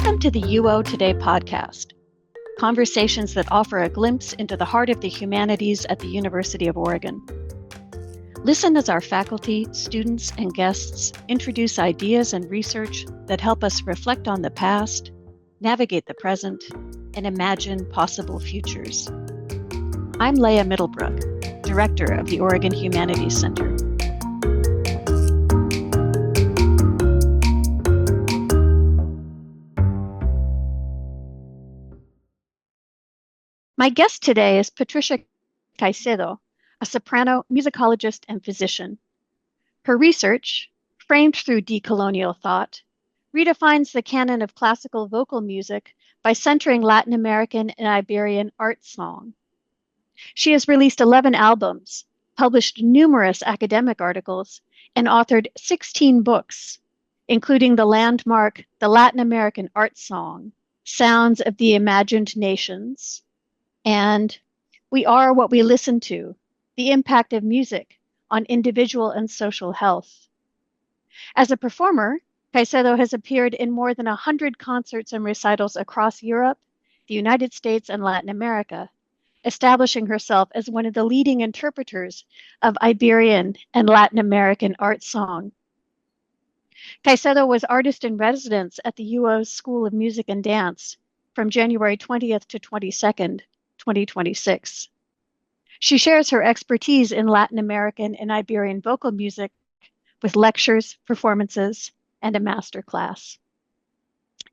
Welcome to the UO Today podcast, conversations that offer a glimpse into the heart of the humanities at the University of Oregon. Listen as our faculty, students, and guests introduce ideas and research that help us reflect on the past, navigate the present, and imagine possible futures. I'm Leah Middlebrook, Director of the Oregon Humanities Center. My guest today is Patricia Caicedo, a soprano, musicologist, and physician. Her research, framed through decolonial thought, redefines the canon of classical vocal music by centering Latin American and Iberian art song. She has released 11 albums, published numerous academic articles, and authored 16 books, including the landmark The Latin American Art Song, Sounds of the Imagined Nations, and We Are What We Listen to, the impact of music on individual and social health. As a performer, Caicedo has appeared in more than 100 concerts and recitals across Europe, the United States, and Latin America, establishing herself as one of the leading interpreters of Iberian and Latin American art song. Caicedo was artist in residence at the UO's School of Music and Dance from January 20th to 22nd, 2026. She shares her expertise in Latin American and Iberian vocal music with lectures, performances, and a masterclass.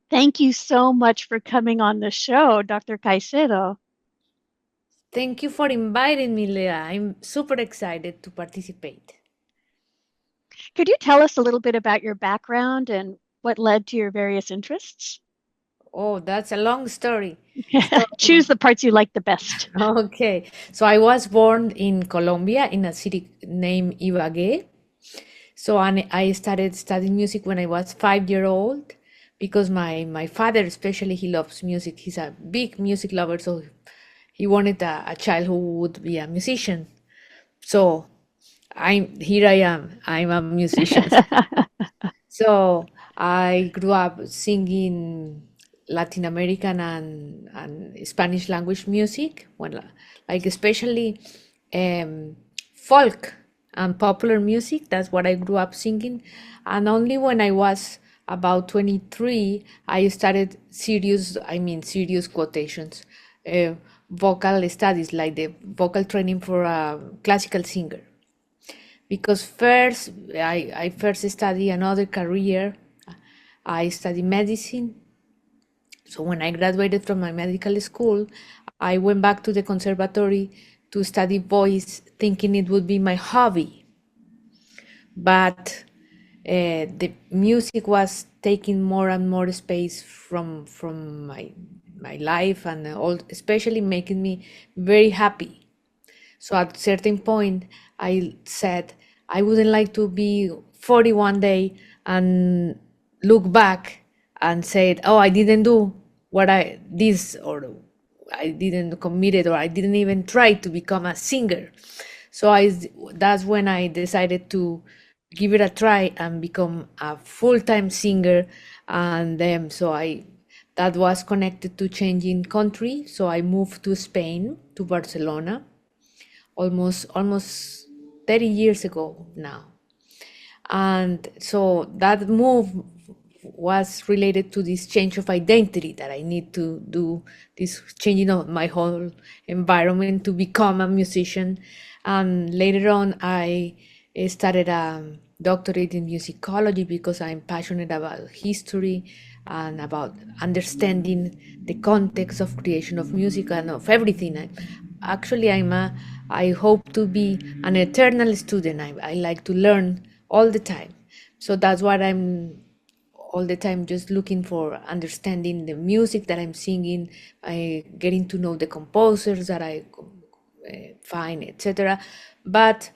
Thank you so much for coming on the show, Dr. Caicedo. Thank you for inviting me, Leah. I'm super excited to participate. Could you tell us a little bit about your background and what led to your various interests? Oh, that's a long story. Choose the parts you like the best. Okay. So I was born in Colombia in a city named Ibagué. So I started studying music when I was 5 years old because my father, especially, he loves music. He's a big music lover. So he wanted a child who would be a musician. So here I am. I'm a musician. So I grew up singing Latin American and Spanish language music, like especially folk and popular music. That's what I grew up singing. And only when I was about 23, I started serious quotations, vocal studies, like the vocal training for a classical singer. Because first, I first studied another career. I studied medicine. So when I graduated from my medical school, I went back to the conservatory to study voice, thinking it would be my hobby. But the music was taking more and more space from my life, and especially making me very happy. So at a certain point, I said, I wouldn't like to be 41 day and look back and say, oh, I didn't do what I didn't commit it, or I didn't even try to become a singer. So that's when I decided to give it a try and become a full-time singer. And then that was connected to changing country. So I moved to Spain, to Barcelona, almost 30 years ago now. And so that move was related to this change of identity, that I need to do this changing of my whole environment to become a musician. And later on, I started a doctorate in musicology because I'm passionate about history and about understanding the context of creation of music and of everything. I hope to be an eternal student. I like to learn all the time. So that's what I'm all the time, just looking for understanding the music that I'm singing, getting to know the composers that I find, etc. But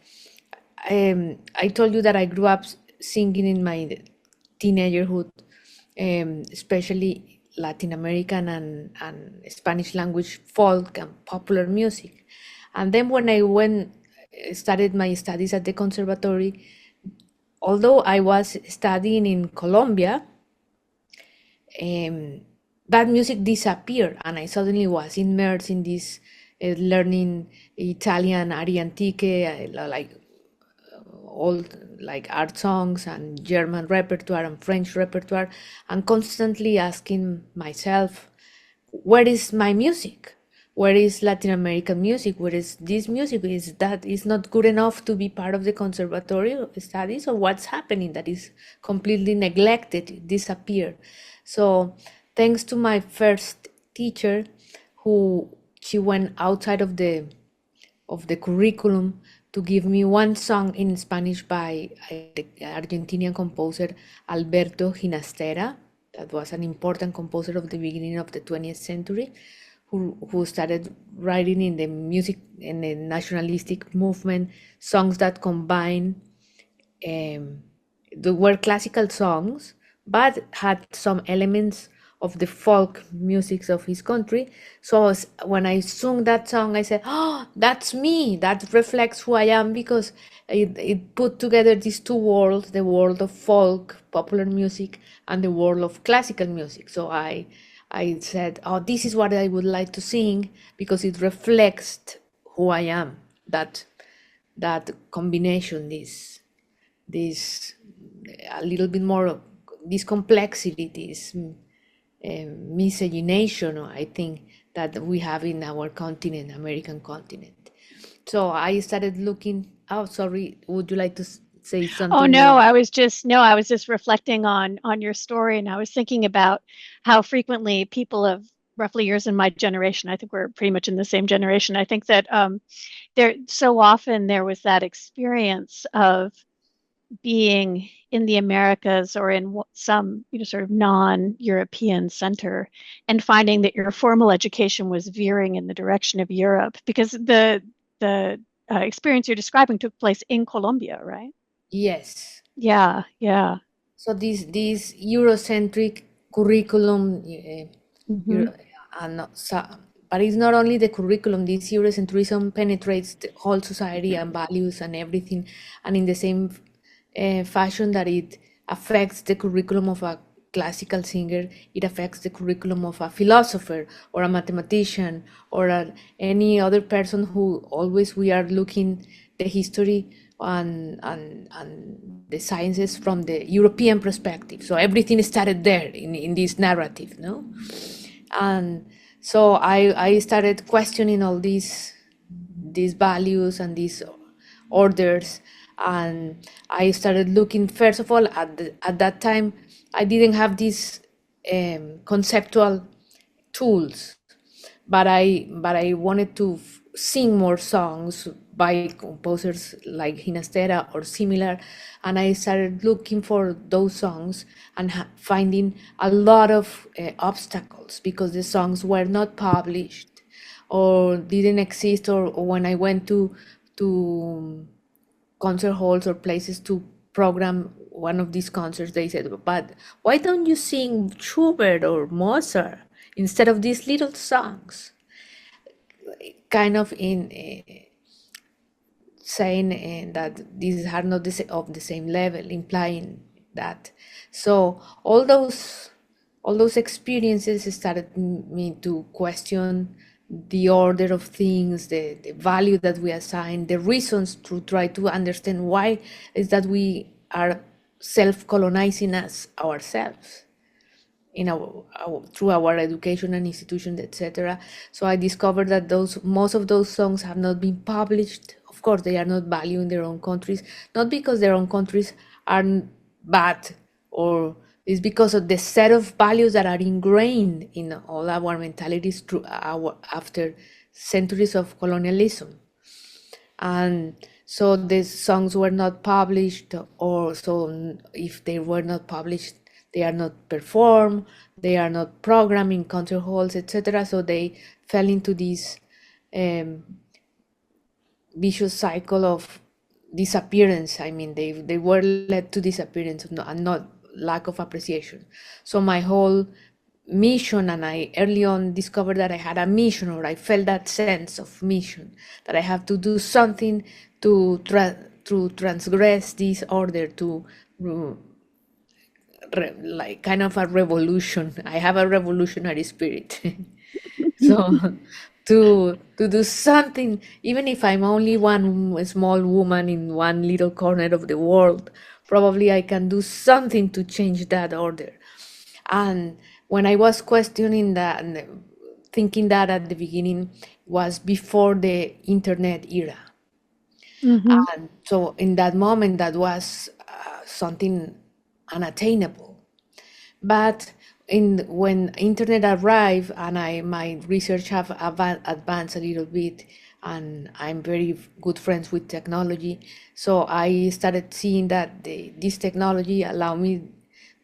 I told you that I grew up singing in my teenagerhood, especially Latin American and Spanish language folk and popular music. And then when I started my studies at the conservatory, although I was studying in Colombia, um, that music disappeared, and I suddenly was immersed in this learning Italian arie antiche, like all like art songs and German repertoire and French repertoire, and constantly asking myself, where is my music? Where is Latin American music? Where is this music? Is that is not good enough to be part of the conservatory studies, or what's happening that is completely neglected, disappeared? So thanks to my first teacher, who she went outside of the curriculum to give me one song in Spanish by the Argentinian composer Alberto Ginastera. That was an important composer of the beginning of the 20th century, who started writing in the music in the nationalistic movement songs that combine they were classical songs, but had some elements of the folk music of his country. So when I sung that song, I said, "Oh, that's me. That reflects who I am," because it put together these two worlds: the world of folk, popular music, and the world of classical music. So I said, "Oh, this is what I would like to sing because it reflects who I am." That combination, this a little bit more of this complexity, this miscegenation, I think, that we have in our continent, American continent. So I started looking. Oh, sorry. Would you like to say Oh something no, more? I was just reflecting on your story, and I was thinking about how frequently people of roughly yours and my generation, I think we're pretty much in the same generation. I think that there so often there was that experience of being in the Americas or in some, sort of non-European center, and finding that your formal education was veering in the direction of Europe because the experience you're describing took place in Colombia, right? Yes. Yeah, yeah. So this Eurocentric curriculum, Hmm. Euro, but it's not only the curriculum. This Eurocentrism penetrates the whole society and values and everything, and in the same fashion that it affects the curriculum of a classical singer, it affects the curriculum of a philosopher or a mathematician or any other person who always we are looking the history and the sciences from the European perspective. So everything started there in this narrative, no? And so I started questioning all these values and these orders, and I started looking first of all at that time I didn't have these conceptual tools, but I wanted to sing more songs by composers like Ginastera or similar, and I started looking for those songs and finding a lot of obstacles because the songs were not published or didn't exist, or when I went to concert halls or places to program one of these concerts, they said, but why don't you sing Schubert or Mozart instead of these little songs? Kind of in saying that these are not of the same level, implying that. So all those experiences started me to question the order of things, the value that we assign, the reasons to try to understand why is that we are self-colonizing us ourselves in through our education and institutions, etc. So I discovered that those most of those songs have not been published. Of course, they are not valued in their own countries, not because their own countries are bad, or it's because of the set of values that are ingrained in all our mentalities through our after centuries of colonialism. And so the songs were not published, or so if they were not published, they are not performed, they are not programmed in concert halls, etc. So they fell into this um, vicious cycle of disappearance. I mean, they were led to disappearance and not lack of appreciation. So my whole mission, and I early on discovered that I had a mission, or I felt that sense of mission, that I have to do something to transgress this order, to like kind of a revolution. I have a revolutionary spirit. So to do something, even if I'm only one small woman in one little corner of the world, probably I can do something to change that order. And when I was questioning that and thinking that at the beginning was before the internet era. Hmm. And so in that moment, that was something unattainable. But in when internet arrived and I my research have advanced a little bit, and I'm very good friends with technology, so I started seeing that this technology allowed me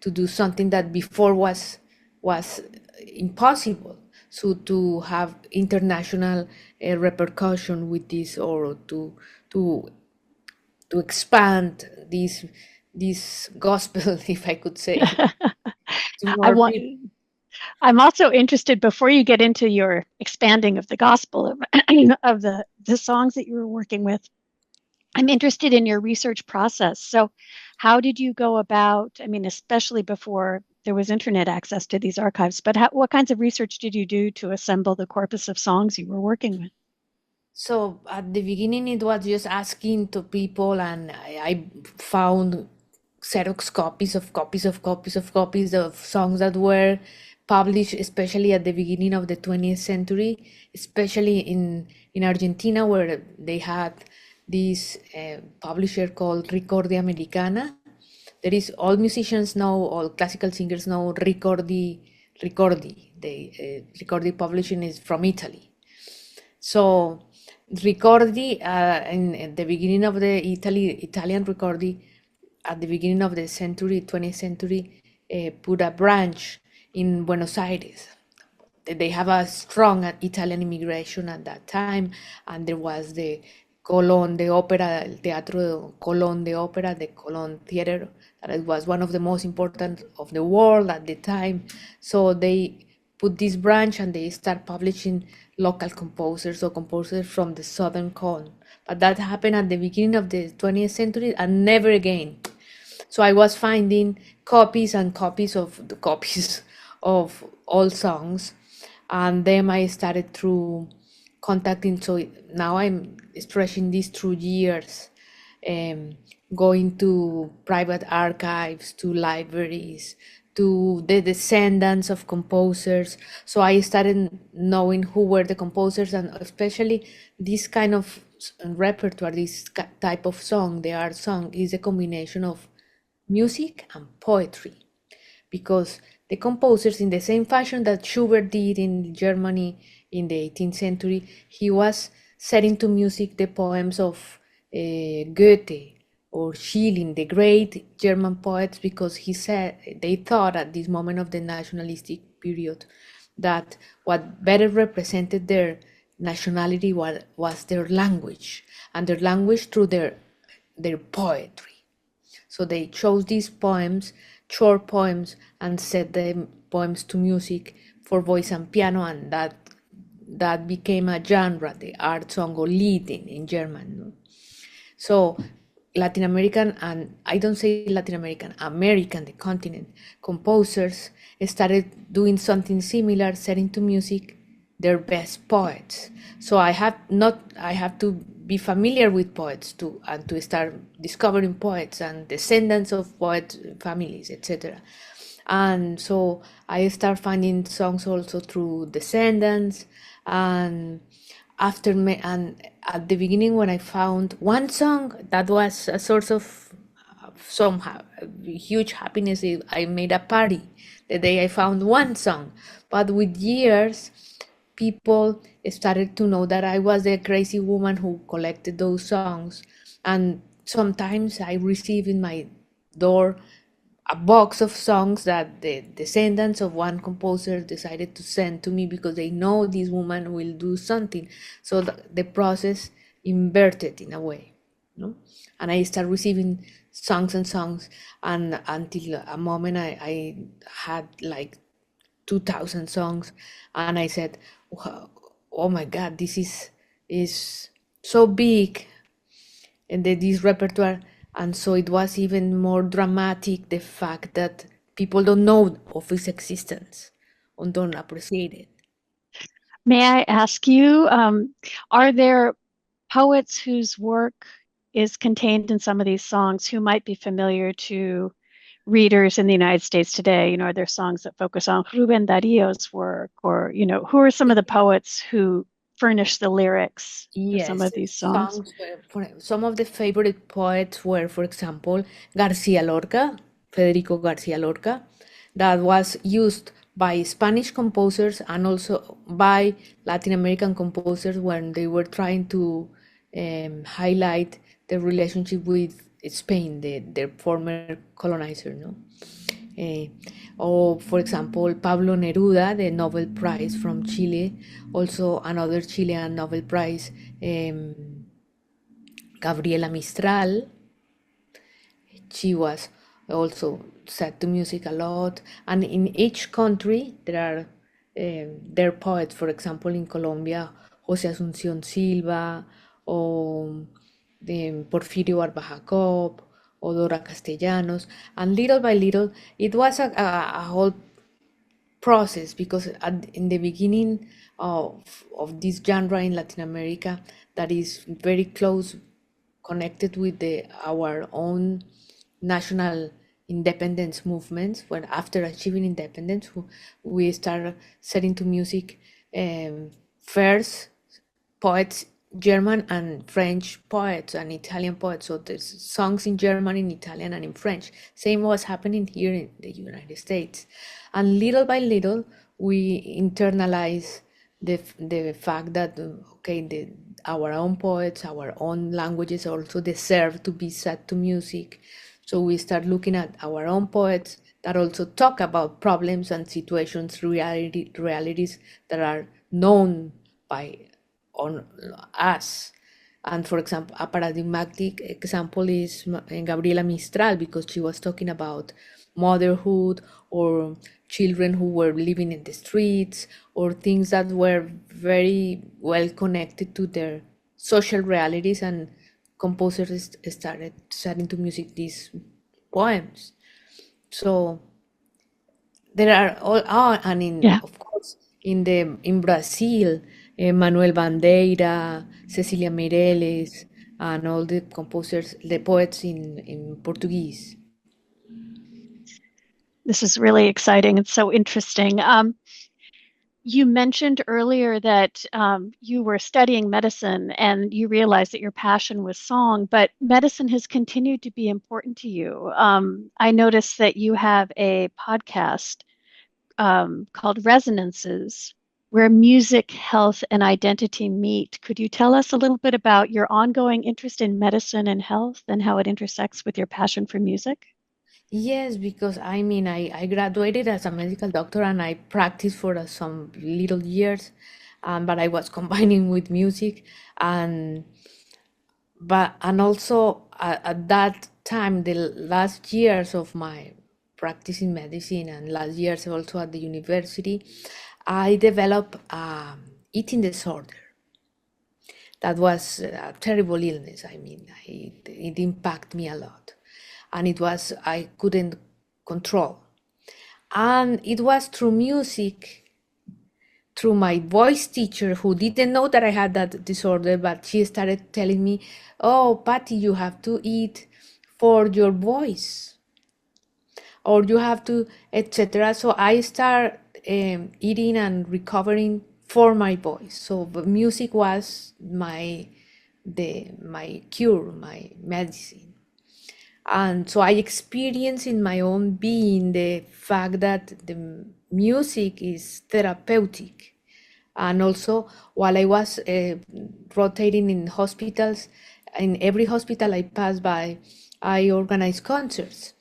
to do something that before was impossible. So to have international repercussion with this, or to to expand this gospel, if I could say, to I more want. people. I'm also interested before you get into your expanding of the gospel of, of the songs that you were working with. I'm interested in your research process. So, how did you go about? I mean, especially before there was internet access to these archives, but what kinds of research did you do to assemble the corpus of songs you were working with? So at the beginning, it was just asking to people, and I found Xerox copies of songs that were published, especially at the beginning of the 20th century, especially in Argentina, where they had this publisher called Ricordi Americana. There is all musicians know, all classical singers know Ricordi. Ricordi publishing is from Italy. So Ricordi, in the beginning of the Italian Ricordi, at the beginning of the century, 20th century, put a branch in Buenos Aires. They have a strong Italian immigration at that time, and there was the Colón de Ópera, el Teatro Colón de Ópera, the Colón Theater, that it was one of the most important of the world at the time. So they put this branch and they start publishing local composers or composers from the Southern Cone. But that happened at the beginning of the 20th century and never again. So I was finding copies and copies of the copies of all songs, and then I started through contacting. So now I'm stretching this through years, um, going to private archives, to libraries, to the descendants of composers. So I started knowing who were the composers, and especially this kind of repertoire, this type of song, the art song, is a combination of music and poetry, because the composers, in the same fashion that Schubert did in Germany in the 18th century, he was setting to music the poems of Goethe or Schilling, the great German poets, because he said they thought at this moment of the nationalistic period that what better represented their nationality was their language, and their language through their poetry. So they chose these poems, short poems, and set the poems to music for voice and piano, and that became a genre, the art song or Lied in German. No? So Latin American, and I don't say Latin American, American, the continent, composers started doing something similar, setting to music their best poets. So I have to be familiar with poets too, and to start discovering poets and descendants of poet families, etc. And so I start finding songs also through descendants, and after me, and at the beginning when I found one song that was a source of some huge happiness, I made a party the day I found one song. But with years, people started to know that I was the crazy woman who collected those songs, and sometimes I receive in my door a box of songs that the descendants of one composer decided to send to me because they know this woman will do something. So the process inverted in a way, no? And I start receiving songs and songs, and until a moment I had like 2,000 songs, and I said, "Wow, oh my God, is so big." And this repertoire, and so it was even more dramatic, the fact that people don't know of its existence or don't appreciate it. May I ask you, are there poets whose work is contained in some of these songs who might be familiar to readers in the United States today? Are there songs that focus on Rubén Darío's work, or, who are some of the poets who furnish the lyrics to some Yes, of these songs? songs were, for some of the favorite poets were, for example, Garcia Lorca, Federico Garcia Lorca, that was used by Spanish composers and also by Latin American composers when they were trying to highlight the relationship with Spain, their former colonizer, no? Eh, or, for example, Pablo Neruda, the Nobel Prize from Chile, also another Chilean Nobel Prize, Gabriela Mistral. She was also set to music a lot, and in each country there are their poets. For example, in Colombia, José Asunción Silva, or Porfirio Barba Jacob, or Dora Castellanos, and little by little it was a whole process, because in the beginning of this genre in Latin America that is very close connected with our own national independence movements. When after achieving independence, we start setting to music first poets, German and French poets and Italian poets. So there's songs in German, in Italian, and in French. Same was happening here in the United States. And little by little, we internalize the fact that, okay, our own poets, our own languages also deserve to be set to music. So we start looking at our own poets that also talk about problems and situations, realities that are known by on us. And for example, a paradigmatic example is Gabriela Mistral, because she was talking about motherhood, or children who were living in the streets, or things that were very well connected to their social realities, and composers started setting to music these poems. So there are all, and Yeah. of course in Brazil, Manuel Bandeira, Cecilia Meirelles, and all the composers, the poets in Portuguese. This is really exciting and so interesting. You mentioned earlier that you were studying medicine and you realized that your passion was song, but medicine has continued to be important to you. I noticed that you have a podcast called Resonances, where music, health, and identity meet. Could you tell us a little bit about your ongoing interest in medicine and health and how it intersects with your passion for music? Yes, because I mean, I graduated as a medical doctor and I practiced for some little years, but I was combining with music, and and also at that time, the last years of my practicing medicine and last years also at the university, I developed eating disorder. That was a terrible illness. I mean, it impacted me a lot, and it was I couldn't control. And it was through music, through my voice teacher, who didn't know that I had that disorder, but she started telling me, "Oh, Patty, you have to eat for your voice, or you have to, etc." So I start eating and recovering for my voice. So the music was my cure, my medicine. And so I experience in my own being the fact that the music is therapeutic. And also, while I was rotating in hospitals, in every hospital I passed by, I organized concerts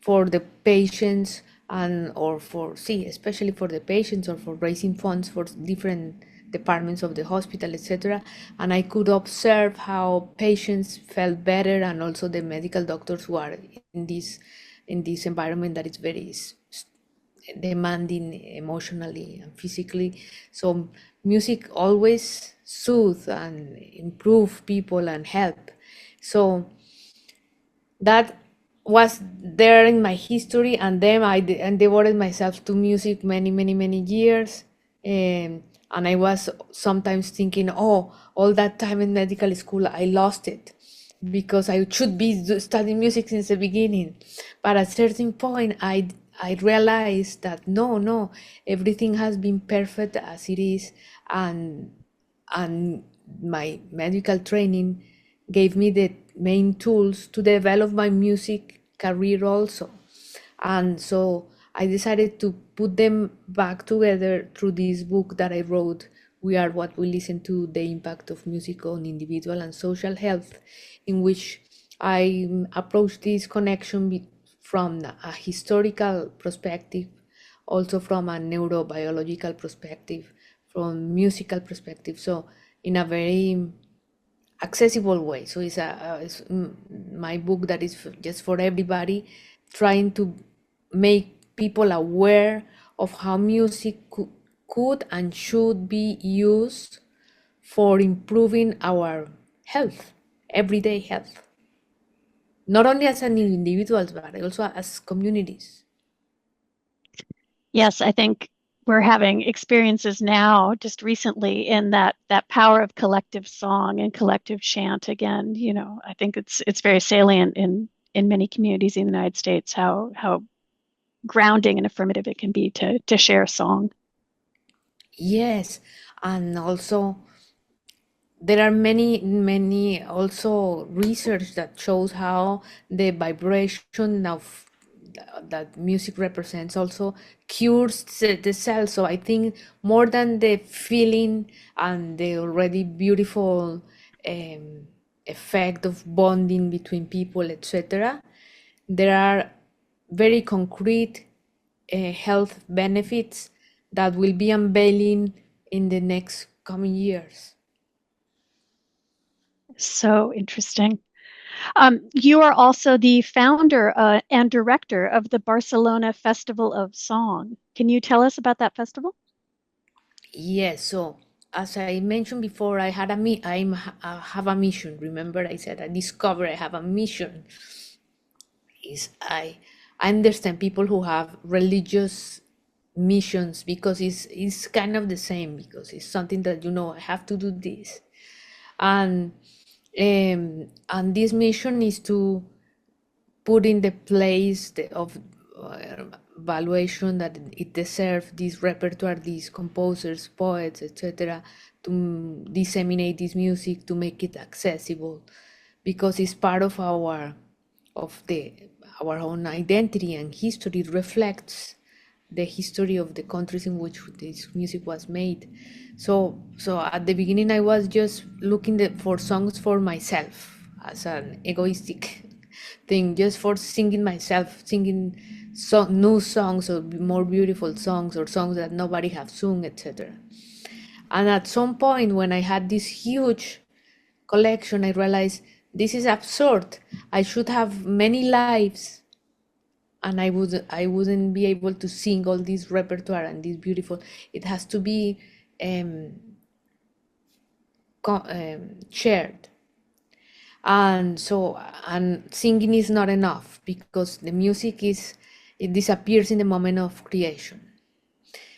for the patients, and or for, see, especially for the patients, or for raising funds for different departments of the hospital, etc. And I could observe how patients felt better, and also the medical doctors who are in this environment that is very demanding emotionally and physically. So music always soothe and improve people and help. So that was there in my history, and then and devoted myself to music many years. And I was sometimes thinking, oh, all that time in medical school I lost it, because I should be studying music since the beginning. But at a certain point I realized that no, everything has been perfect as it is. And and my medical training gave me the main tools to develop my music career also. And so I decided to put them back together through this book that I wrote, We Are What We Listen to: The Impact of Music on Individual and Social Health, in which I approach this connection from a historical perspective, also from a neurobiological perspective, from musical perspective. So in a very accessible way. So it's my book that is just for everybody, trying to make people aware of how music could and should be used for improving our health, everyday health, not only as an individuals but also as communities. Yes, I think we're having experiences now, just recently, in that power of collective song and collective chant again. I think it's very salient in many communities in the United States, how grounding and affirmative it can be to share song. Yes, and also there are many also research that shows how the vibration of that music represents also cures the cell. So I think more than the feeling and the already beautiful effect of bonding between people, etc., there are very concrete health benefits that will be unveiling in the next coming years. So interesting. You are also the founder and director of the Barcelona Festival of Song. Can you tell us about that festival? Yes, so as I mentioned before, I had I have a mission. Remember, I said I discovered I have a mission. Is I understand people who have religious missions, because it's kind of the same, because it's something that I have to do this. And this mission is to put in the place of valuation that it deserves, this repertoire, these composers, poets, etc., to disseminate this music, to make it accessible, because it's part of the our own identity and history. It reflects the history of the countries in which this music was made. So at the beginning I was just looking for songs for myself, as an egoistic thing, just for singing myself, singing new songs, or more beautiful songs, or songs that nobody have sung, etc. And at some point when I had this huge collection, I realized this is absurd. I should have many lives, and I wouldn't be able to sing all this repertoire and this beautiful. It has to be um, shared. And singing is not enough, because the music it disappears in the moment of creation.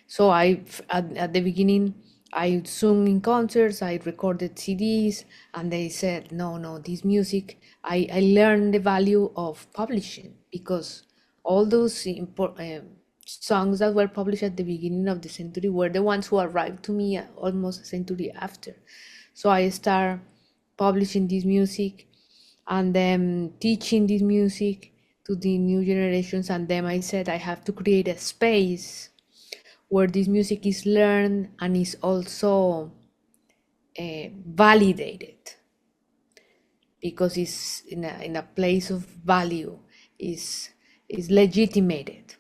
So at the beginning, I sung in concerts, I recorded CDs, and they said, no, this music. I learned the value of publishing, because all those songs that were published at the beginning of the century were the ones who arrived to me almost a century after. So I start publishing this music, and then teaching this music to the new generations. And then I said I have to create a space where this music is learned and is also validated, because it's in a place of value, is legitimated.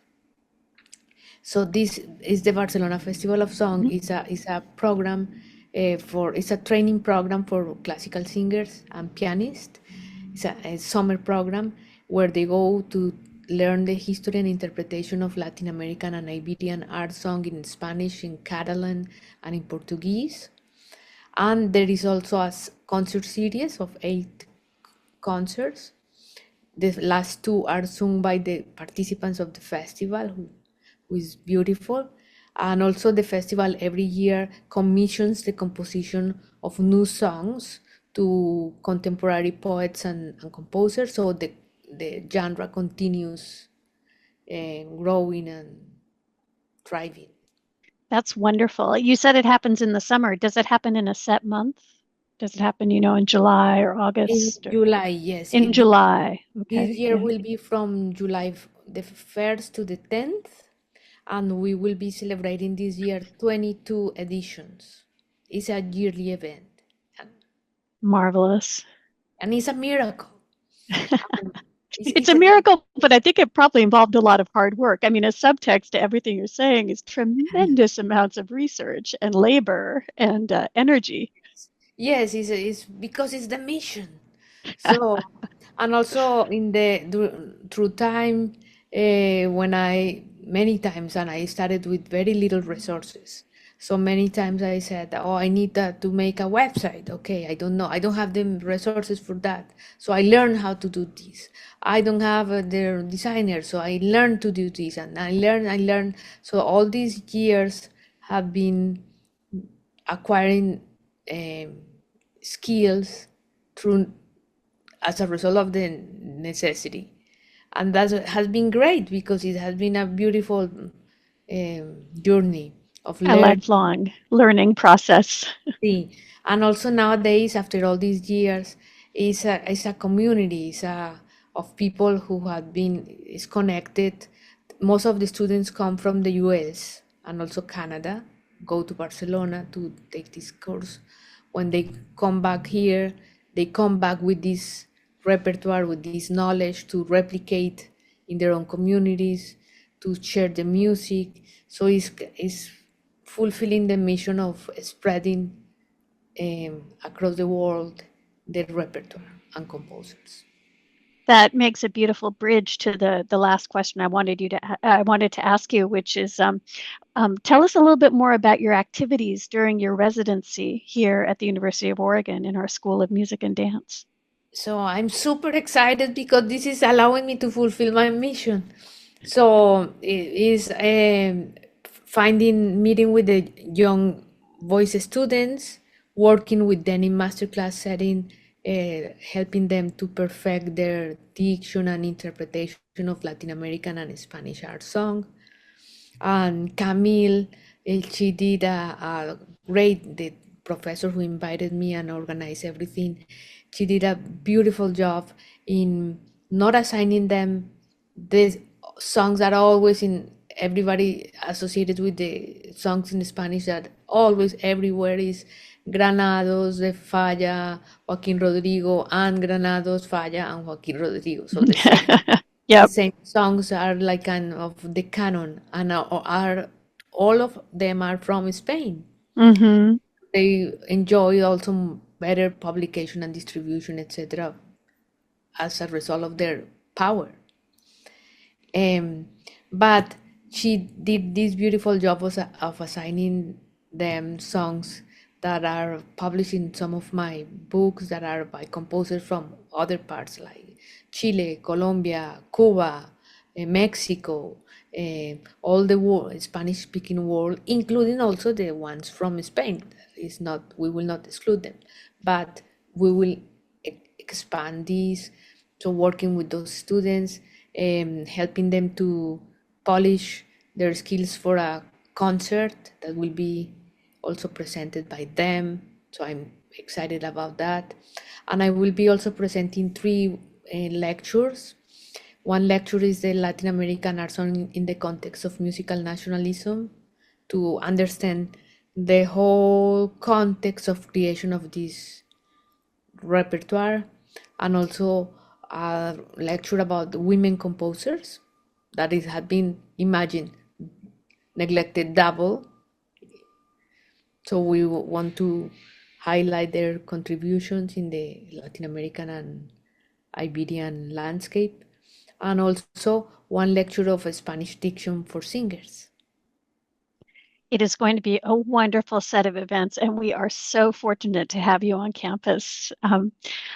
So this is the Barcelona Festival of Song. Mhm. It's a program it's a training program for classical singers and pianists. It's a summer program where they go to learn the history and interpretation of Latin American and Iberian art song in Spanish, in Catalan, and in Portuguese. And there is also a concert series of 8 concerts The last two are sung by the participants of the festival, who is beautiful. And also the festival every year commissions the composition of new songs to contemporary poets and composers. So the genre continues growing and thriving. That's wonderful. You said it happens in the summer. Does it happen in a set month? Does it happen, in July or In August or July, yes. in July? This Okay, year yeah. will be from July the 1st to the 10th, and we will be celebrating this year 22 editions. It's a yearly event, and, Marvelous. and it's a miracle. Um, It's it's a a miracle, but I think it probably involved a lot of hard work. I mean, a subtext to everything you're saying is tremendous amounts of research and labor and energy. yes, it's because it's the mission. So, and also through time, when I many times, and I started with very little resources. So many times I said, "Oh, I need to make a website." Okay, I don't know, I don't have the resources for that. So I learned how to do this. I don't have the designer, so I learned to do this, and I learned. So all these years have been acquiring um, skills through as a result of the necessity, and that has been great because it has been a beautiful journey of A learning. lifelong learning process. And also nowadays, after all these years, it's a community, of people who have been is connected. Most of the students come from the US and also Canada, go to Barcelona to take this course. When they come back here, they come back with this repertoire, with this knowledge to replicate in their own communities, to share the music. So it's fulfilling the mission of spreading across the world the repertoire and composers. That makes a beautiful bridge to the last question I wanted to ask you, which is tell us a little bit more about your activities during your residency here at the University of Oregon in our School of Music and Dance. So I'm super excited because this is allowing me to fulfill my mission. So it is finding meeting with the young voice students, working with them in masterclass setting, helping them to perfect their diction and interpretation of Latin American and Spanish art song. And Camille, she did a great, the professor who invited me and organized everything, she did a beautiful job in not assigning them the songs that are always in everybody associated with the songs in Spanish that always everywhere is Granados de Falla, Joaquin Rodrigo, and Granados, Falla, and Joaquin Rodrigo. So the Yep. same songs are like kind of the canon, and are all of them are from Spain. Mm-hmm. They enjoy also better publication and distribution, etc., as a result of their power. Um, but she did this beautiful job of assigning them songs that are published in some of my books that are by composers from other parts like Chile, Colombia, Cuba, Mexico, all the world, Spanish-speaking world, including also the ones from Spain. It's not, we will not exclude them, but we will expand these. So working with those students, helping them to polish their skills for a concert that will be also presented by them. So I'm excited about that. And I will be also presenting three lectures. One lecture is the Latin American art song in the context of musical nationalism, to understand the whole context of creation of this repertoire, and also a lecture about women composers that it had been imagined neglected double. So we want to highlight their contributions in the Latin American and Iberian landscape, and also one lecture of Spanish diction for singers. It is going to be a wonderful set of events, and we are so fortunate to have you on campus.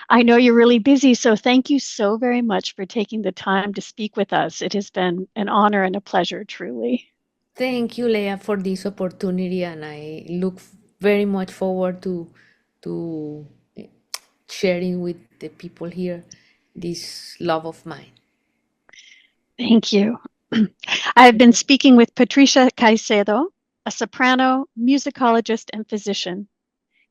I know you're really busy, so thank you so very much for taking the time to speak with us. It has been an honor and a pleasure, truly. Thank you, Leah, for this opportunity, and I look very much forward to sharing with the people here this love of mine. Thank you. I've been speaking with Patricia Caicedo, a soprano, musicologist, and physician.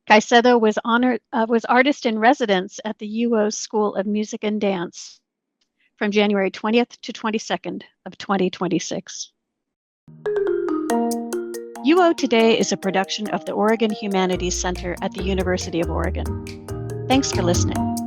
Caicedo was artist in residence at the UO School of Music and Dance from January 20th to 22nd of 2026. UO Today is a production of the Oregon Humanities Center at the University of Oregon. Thanks for listening.